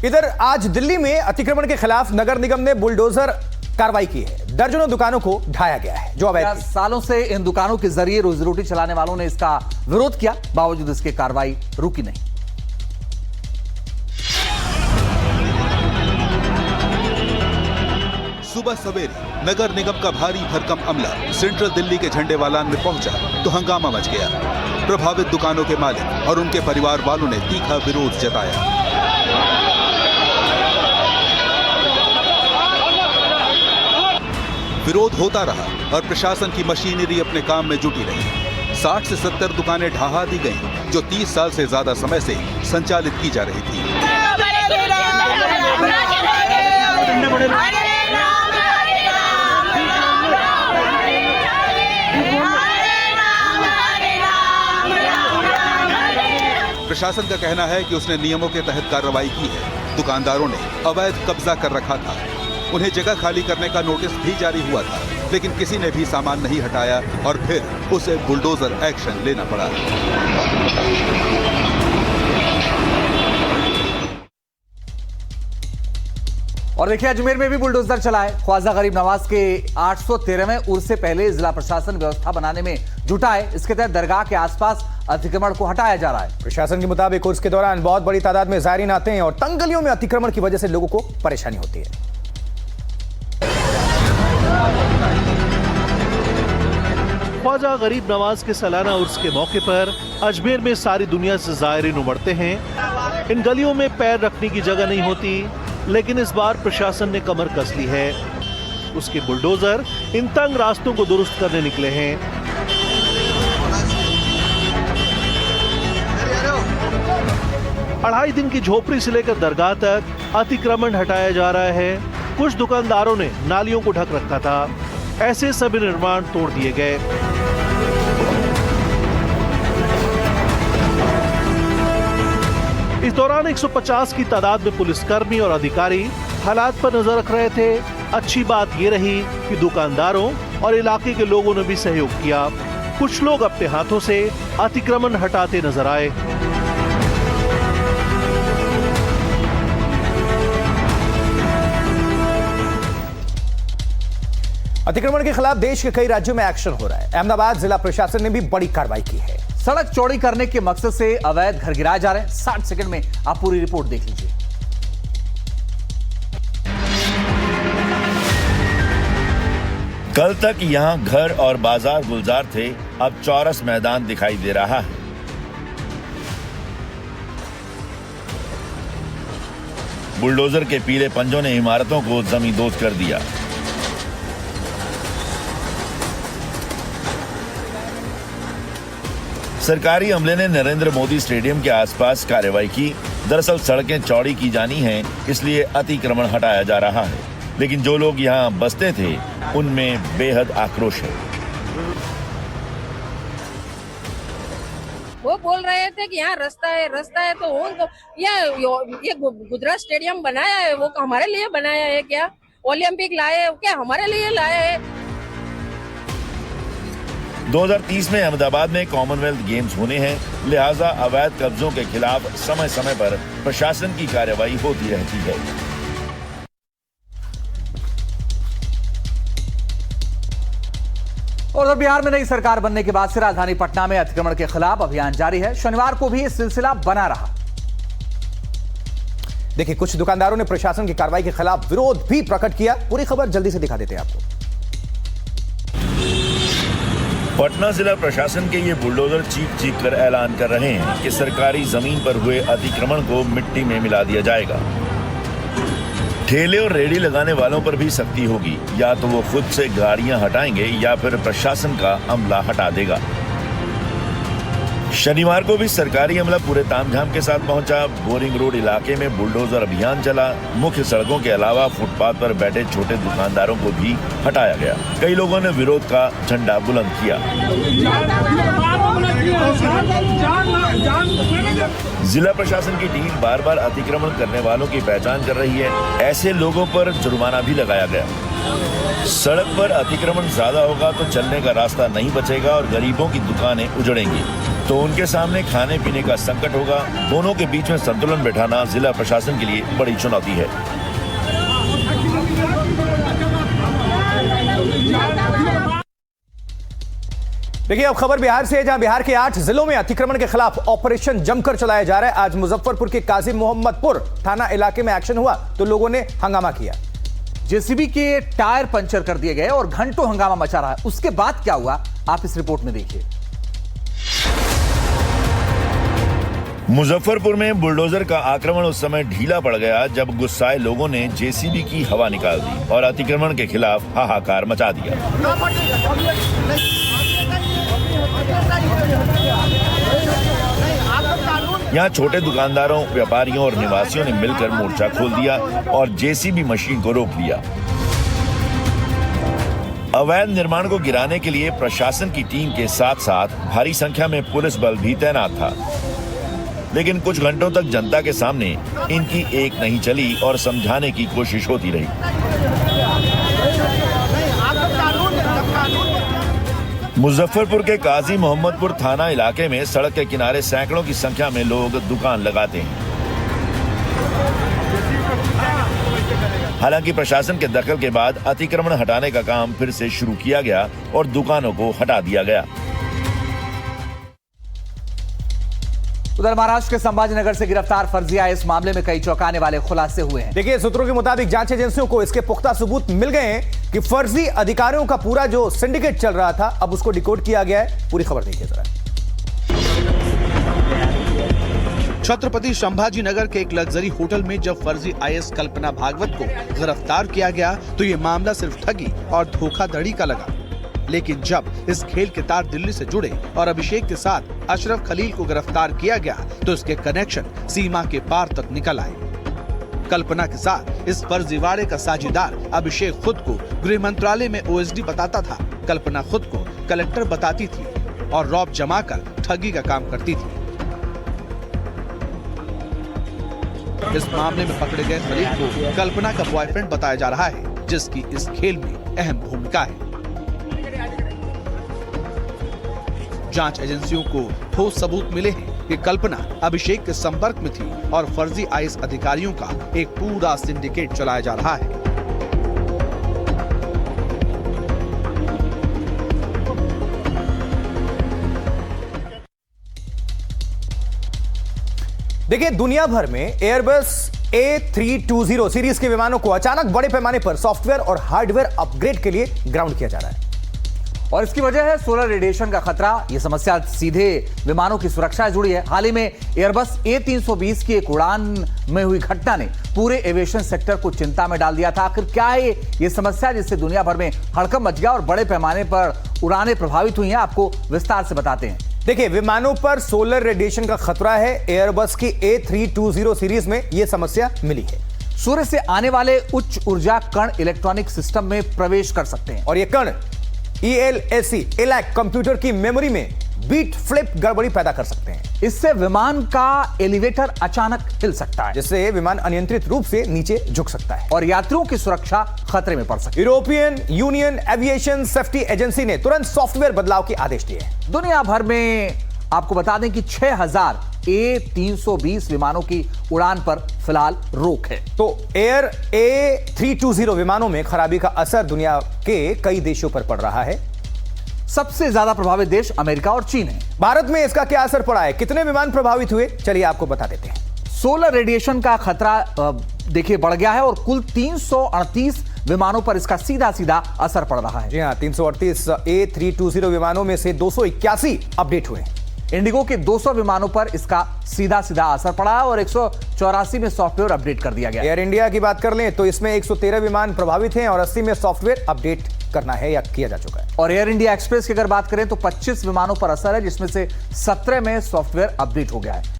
इधर आज दिल्ली में अतिक्रमण के खिलाफ नगर निगम ने बुलडोजर कार्रवाई की है। दर्जनों दुकानों को ढाया गया है जो अवैध थी। सालों से इन दुकानों के जरिए रोजी रोटी चलाने वालों ने इसका विरोध किया, बावजूद इसके कार्रवाई रुकी नहीं। सुबह सवेरे नगर निगम का भारी भरकम अमला सेंट्रल दिल्ली के झंडेवालान में पहुंचा तो हंगामा मच गया। प्रभावित दुकानों के मालिक और उनके परिवार वालों ने तीखा विरोध जताया। विरोध होता रहा और प्रशासन की मशीनरी अपने काम में जुटी रही। 60 से 70 दुकानें ढहा दी गईं, जो 30 साल से ज्यादा समय से संचालित की जा रही थी। प्रशासन का कहना है कि उसने नियमों के तहत कार्रवाई की है। दुकानदारों ने अवैध कब्जा कर रखा था। उन्हें जगह खाली करने का नोटिस भी जारी हुआ था, लेकिन किसी ने भी सामान नहीं हटाया और फिर उसे बुलडोजर एक्शन लेना पड़ा। और देखिए, अजमेर में भी बुलडोजर चला है। ख्वाजा गरीब नवाज के 813वें उर्स से पहले जिला प्रशासन व्यवस्था बनाने में जुटा है। इसके तहत दरगाह के आसपास अतिक्रमण को हटाया जा रहा है। प्रशासन के मुताबिक उर्स के दौरान बहुत बड़ी तादाद में ज़ायरीन आते हैं और तंग गलियों में अतिक्रमण की वजह से लोगों को परेशानी होती है। ख्वाजा गरीब नवाज के सालाना उर्स के मौके पर अजमेर में सारी दुनिया से ज़ायरीन उमड़ते हैं। इन गलियों में पैर रखने की जगह नहीं होती, लेकिन इस बार प्रशासन ने कमर कस ली है। उसके बुलडोजर इन तंग रास्तों को दुरुस्त करने निकले हैं। अढ़ाई दिन की झोपड़ी से लेकर दरगाह तक अतिक्रमण हटाया जा रहा है। कुछ दुकानदारों ने नालियों को ढक रखा था, ऐसे सभी निर्माण तोड़ दिए गए। इस दौरान 150 की तादाद में पुलिसकर्मी और अधिकारी हालात पर नजर रख रहे थे। अच्छी बात ये रही कि दुकानदारों और इलाके के लोगों ने भी सहयोग किया। कुछ लोग अपने हाथों से अतिक्रमण हटाते नजर आए। अतिक्रमण के खिलाफ देश के कई राज्यों में एक्शन हो रहा है। अहमदाबाद जिला प्रशासन ने भी बड़ी कार्रवाई की है। सड़क चौड़ी करने के मकसद से अवैध घर गिराए जा रहे हैं। 60 सेकंड में आप पूरी रिपोर्ट देख लीजिए। कल तक यहां घर और बाजार गुलजार थे, अब चौरस मैदान दिखाई दे रहा है। बुलडोजर के पीले पंजों ने इमारतों को जमींदोज कर दिया। सरकारी अमले ने नरेंद्र मोदी स्टेडियम के आसपास कार्रवाई की। दरअसल सड़कें चौड़ी की जानी हैं, इसलिए अतिक्रमण हटाया जा रहा है। लेकिन जो लोग यहाँ बसते थे उनमें बेहद आक्रोश है। वो बोल रहे थे कि यहाँ रास्ता है तो उनको ये गुजरात स्टेडियम बनाया है, वो हमारे लिए बनाया है क्या? ओलंपिक लाए है क्या? हमारे लिए लाए है। 2030 में अहमदाबाद में कॉमनवेल्थ गेम्स होने हैं, लिहाजा अवैध कब्जों के खिलाफ समय समय पर प्रशासन की कार्रवाई होती रहती है। और बिहार में नई सरकार बनने के बाद से राजधानी पटना में अतिक्रमण के खिलाफ अभियान जारी है। शनिवार को भी ये सिलसिला बना रहा। देखिए, कुछ दुकानदारों ने प्रशासन की कार्रवाई के खिलाफ विरोध भी प्रकट किया। पूरी खबर जल्दी से दिखा देते हैं आपको। पटना जिला प्रशासन के ये बुलडोजर चीख कर ऐलान कर रहे हैं कि सरकारी जमीन पर हुए अतिक्रमण को मिट्टी में मिला दिया जाएगा। ठेले और रेहड़ी लगाने वालों पर भी सख्ती होगी। या तो वो खुद से गाड़ियां हटाएंगे या फिर प्रशासन का अमला हटा देगा। शनिवार को भी सरकारी अमला पूरे तामझाम के साथ पहुंचा। बोरिंग रोड इलाके में बुलडोजर अभियान चला। मुख्य सड़कों के अलावा फुटपाथ पर बैठे छोटे दुकानदारों को भी हटाया गया। कई लोगों ने विरोध का झंडा बुलंद किया। जिला प्रशासन की टीम बार बार अतिक्रमण करने वालों की पहचान कर रही है। ऐसे लोगों पर जुर्माना भी लगाया गया। सड़क पर अतिक्रमण ज्यादा होगा तो चलने का रास्ता नहीं बचेगा और गरीबों की दुकानें उजड़ेंगी। तो उनके सामने खाने पीने का संकट होगा। दोनों के बीच में संतुलन बैठाना जिला प्रशासन के लिए बड़ी चुनौती है। देखिए अब खबर बिहार से है, जहां बिहार के 8 जिलों में अतिक्रमण के खिलाफ ऑपरेशन जमकर चलाया जा रहा है। आज मुजफ्फरपुर के काजी मोहम्मदपुर थाना इलाके में एक्शन हुआ तो लोगों ने हंगामा किया। जेसीबी के टायर पंचर कर दिए गए और घंटों हंगामा मचा रहा है। उसके बाद क्या हुआ, आप इस रिपोर्ट में देखिए। मुजफ्फरपुर में बुलडोजर का आक्रमण उस समय ढीला पड़ गया जब गुस्साए लोगों ने जेसीबी की हवा निकाल दी और अतिक्रमण के खिलाफ हाहाकार मचा दिया। यहाँ छोटे दुकानदारों, व्यापारियों और निवासियों ने मिलकर मोर्चा खोल दिया और जेसीबी मशीन को रोक लिया। अवैध निर्माण को गिराने के लिए प्रशासन की टीम के साथ साथ भारी संख्या में पुलिस बल भी तैनात था, लेकिन कुछ घंटों तक जनता के सामने इनकी एक नहीं चली और समझाने की कोशिश होती रही। मुजफ्फरपुर के काजी मोहम्मदपुर थाना इलाके में सड़क के किनारे सैकड़ों की संख्या में लोग दुकान लगाते हैं। हालांकि प्रशासन के दखल के बाद अतिक्रमण हटाने का काम फिर से शुरू किया गया और दुकानों को हटा दिया गया। उधर महाराष्ट्र के संभाजीनगर से गिरफ्तार फर्जी इस मामले में कई चौंकाने वाले खुलासे हुए हैं। देखिए सूत्रों के मुताबिक जांच एजेंसियों को इसके पुख्ता सबूत मिल गए हैं कि फर्जी अधिकारियों का पूरा जो सिंडिकेट चल रहा था अब उसको डिकोड किया गया है। पूरी खबर देखिए जरा। छत्रपति संभाजीनगर के एक लग्जरी होटल में जब फर्जी आईएएस कल्पना भागवत को गिरफ्तार किया गया तो ये मामला सिर्फ ठगी और धोखाधड़ी का लगा, लेकिन जब इस खेल के तार दिल्ली से जुड़े और अभिषेक के साथ अशरफ खलील को गिरफ्तार किया गया तो इसके कनेक्शन सीमा के पार तक निकल आए। कल्पना के साथ इस फर्जीवाड़े का साझेदार अभिषेक खुद को गृह मंत्रालय में ओएसडी बताता था। कल्पना खुद को कलेक्टर बताती थी और रौब जमाकर ठगी का काम करती थी। इस मामले में पकड़े गए खलील को कल्पना का बॉयफ्रेंड बताया जा रहा है, जिसकी इस खेल में अहम भूमिका है। जांच एजेंसियों को ठोस सबूत मिले हैं कि कल्पना अभिषेक के संपर्क में थी और फर्जी आईएएस अधिकारियों का एक पूरा सिंडिकेट चलाया जा रहा है। देखिए दुनिया भर में एयरबस A320 सीरीज के विमानों को अचानक बड़े पैमाने पर सॉफ्टवेयर और हार्डवेयर अपग्रेड के लिए ग्राउंड किया जा रहा है और इसकी वजह है सोलर रेडिएशन का खतरा। यह समस्या सीधे विमानों की सुरक्षा से जुड़ी है। हाल ही में एयरबस A320 की एक उड़ान में हुई घटना ने पूरे एविएशन सेक्टर को चिंता में डाल दिया था। आखिर क्या है ये समस्या जिससे दुनिया भर में हड़कंप मच गया और बड़े पैमाने पर उड़ानें प्रभावित हुई हैं, आपको विस्तार से बताते हैं। देखिए विमानों पर सोलर रेडिएशन का खतरा है। एयरबस की A320 सीरीज में यह समस्या मिली है। सूर्य से आने वाले उच्च ऊर्जा कण इलेक्ट्रॉनिक सिस्टम में प्रवेश कर सकते हैं और ये कण ELAC कंप्यूटर की मेमोरी में बीट फ्लिप गड़बड़ी पैदा कर सकते हैं। इससे विमान का एलिवेटर अचानक हिल सकता है, जिससे विमान अनियंत्रित रूप से नीचे झुक सकता है और यात्रियों की सुरक्षा खतरे में पड़ सकती है। European union aviation safety agency ने तुरंत सॉफ्टवेयर बदलाव के आदेश दिए हैं। दुनिया भर में आपको बता दें कि 6000 A320 विमानों की उड़ान पर फिलहाल रोक है। तो एयर A320 विमानों में खराबी का असर दुनिया के कई देशों पर पड़ रहा है। सबसे ज्यादा प्रभावित देश अमेरिका और चीन है। भारत में इसका क्या असर पड़ा है, कितने विमान प्रभावित हुए, चलिए आपको बता देते हैं। सोलर रेडिएशन का खतरा देखिए बढ़ गया है और कुल 338 विमानों पर इसका सीधा सीधा असर पड़ रहा है। जी हाँ, 338 A320 विमानों में से 281 अपडेट हुए हैं। इंडिगो के 200 विमानों पर इसका सीधा सीधा असर पड़ा है और 184 में सॉफ्टवेयर अपडेट कर दिया गया। एयर इंडिया की बात कर लें तो इसमें 113 विमान प्रभावित हैं और 80 में सॉफ्टवेयर अपडेट करना है या किया जा चुका है। और एयर इंडिया एक्सप्रेस की अगर बात करें तो 25 विमानों पर असर है, जिसमें से 17 में सॉफ्टवेयर अपडेट हो गया है।